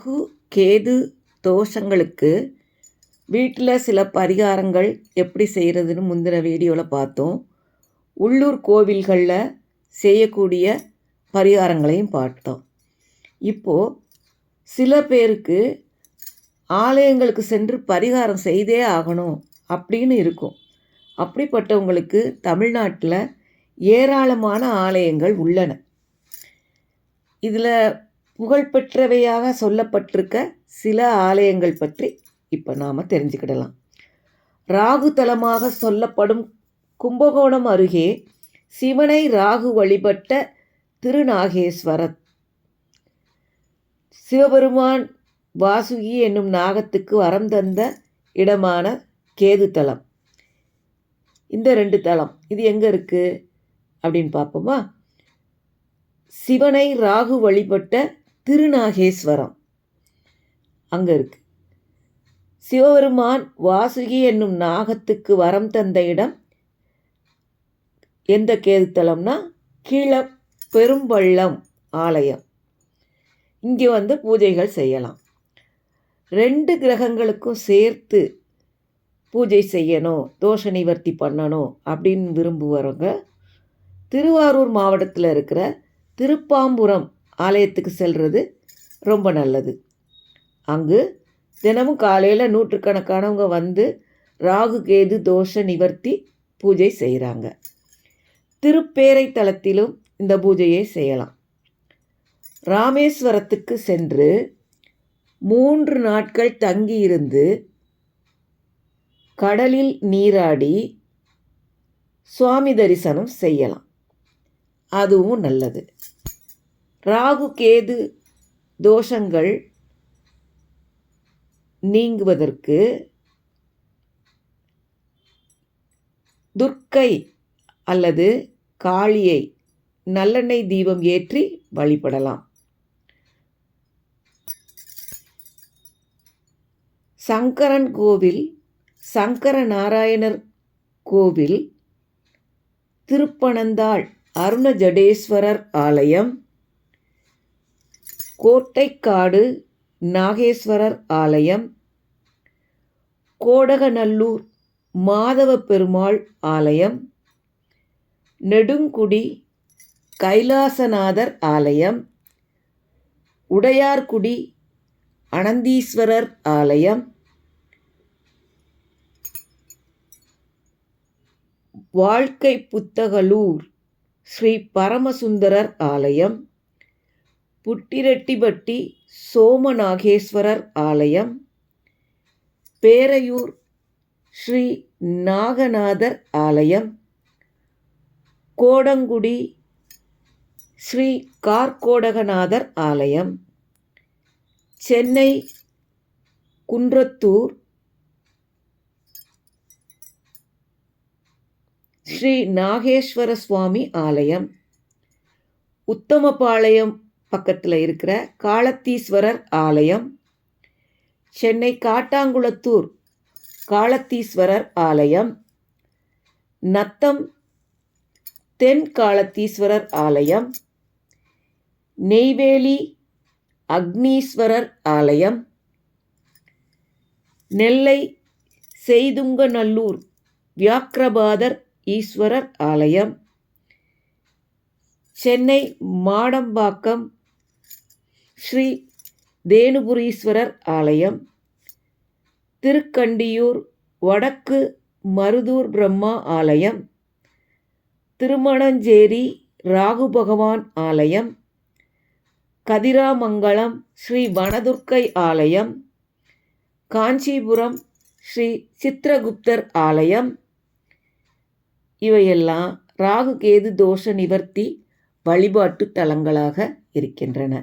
ராகு கேது தோஷங்களுக்கு வீட்டில் சில பரிகாரங்கள் எப்படி செய்கிறதுன்னு முந்தின வீடியோவில் பார்த்தோம். உள்ளூர் கோவில்களில் செய்யக்கூடிய பரிகாரங்களையும் பார்த்தோம். இப்போது சில பேருக்கு ஆலயங்களுக்கு சென்று பரிகாரம் செய்தே ஆகணும் அப்படின்னு இருக்கும். அப்படிப்பட்டவங்களுக்கு தமிழ்நாட்டில் ஏராளமான ஆலயங்கள் உள்ளன. இதில் புகழ்பெற்றவையாக சொல்லப்பட்டிருக்க சில ஆலயங்கள் பற்றி இப்போ நாம் தெரிஞ்சுக்கிடலாம். ராகு தலமாக சொல்லப்படும் கும்பகோணம் அருகே சிவனை ராகு வழிபட்ட திருநாகேஸ்வரர், சிவபெருமான் வாசுகி என்னும் நாகத்துக்கு வரம் தந்த இடமான கேது தலம். இந்த 2 தலம் இது எங்கே இருக்குது அப்படின்னு பார்ப்போமா? சிவனை ராகு வழிபட்ட திருநாகேஸ்வரம் அங்கே இருக்கு. சிவபெருமான் வாசுகி என்னும் நாகத்துக்கு வரம் தந்த இடம் எந்த கேது தலம்னா கீழே பெரும்பள்ளம் ஆலயம். இங்கே பூஜைகள் செய்யலாம். 2 கிரகங்களுக்கும் சேர்த்து பூஜை செய்யணும், தோஷ நிவர்த்தி பண்ணணும் அப்படின்னு விரும்புகிறவங்க திருவாரூர் மாவட்டத்தில் இருக்கிற திருப்பாம்புரம் ஆலயத்துக்கு செல்வது ரொம்ப நல்லது. அங்கு தினமும் காலையில் நூற்றுக்கணக்கானவங்க ராகு கேது தோஷ நிவர்த்தி பூஜை செய்கிறாங்க. திருப்பேரை தலத்திலும் இந்த பூஜையை செய்யலாம். ராமேஸ்வரத்துக்கு சென்று 3 நாட்கள் தங்கியிருந்து கடலில் நீராடி சுவாமி தரிசனம் செய்யலாம். அதுவும் நல்லது. ராகு கேது தோஷங்கள் நீங்குவதற்கு துர்க்கை அல்லது காளியை நல்லெண்ணெய் தீபம் ஏற்றி வழிபடலாம். சங்கரன் கோவில், சங்கர நாராயணர் கோவில், திருப்பனந்தாள் அருண ஜடேஸ்வரர் ஆலயம், கோட்டைக்காடு நாகேஸ்வரர் ஆலயம், கோடகநல்லூர் மாதவ பெருமாள் ஆலயம், நெடுங்குடி கைலாசநாதர் ஆலயம், உடையார்குடி அனந்தீஸ்வரர் ஆலயம், வாழ்க்கை புத்தகலூர் ஸ்ரீ பரமசுந்தரர் ஆலயம், புட்டிரெட்டிப்பட்டி சோமநாகேஸ்வரர் ஆலயம், பேரையூர் ஸ்ரீ நாகநாதர் ஆலயம், கோடங்குடி ஸ்ரீ கார்கோடகநாதர் ஆலயம், சென்னை குன்றத்தூர் ஸ்ரீ நாகேஸ்வர சுவாமி ஆலயம், உத்தமபாளையம் பக்கத்தில் இருக்கிற காளத்தீஸ்வரர் ஆலயம், சென்னை காட்டாங்குளத்தூர் காளத்தீஸ்வரர் ஆலயம், நத்தம் தென் காளத்தீஸ்வரர் ஆலயம், நெய்வேலி அக்னீஸ்வரர் ஆலயம், நெல்லை செய்துங்கநல்லூர் வியாக்கிரபாதர் ஈஸ்வரர் ஆலயம், சென்னை மாடம்பாக்கம் ஸ்ரீ தேனுபுரீஸ்வரர் ஆலயம், திருக்கண்டியூர் வடக்கு மருதூர் பிரம்மா ஆலயம், திருமணஞ்சேரி ராகு பகவான் ஆலயம், கதிராமங்கலம் ஸ்ரீ வனதுர்க்கை ஆலயம், காஞ்சிபுரம் ஸ்ரீ சித்திரகுப்தர் ஆலயம், இவையெல்லாம் ராகு கேது தோஷ நிவர்த்தி வழிபாட்டு தலங்களாக இருக்கின்றன.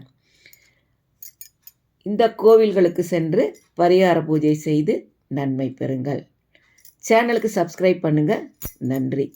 இந்த கோவில்களுக்கு சென்று பரிகார பூஜை செய்து நன்மை பெறுங்கள். சேனலுக்கு சப்ஸ்கிரைப் பண்ணுங்கள். நன்றி.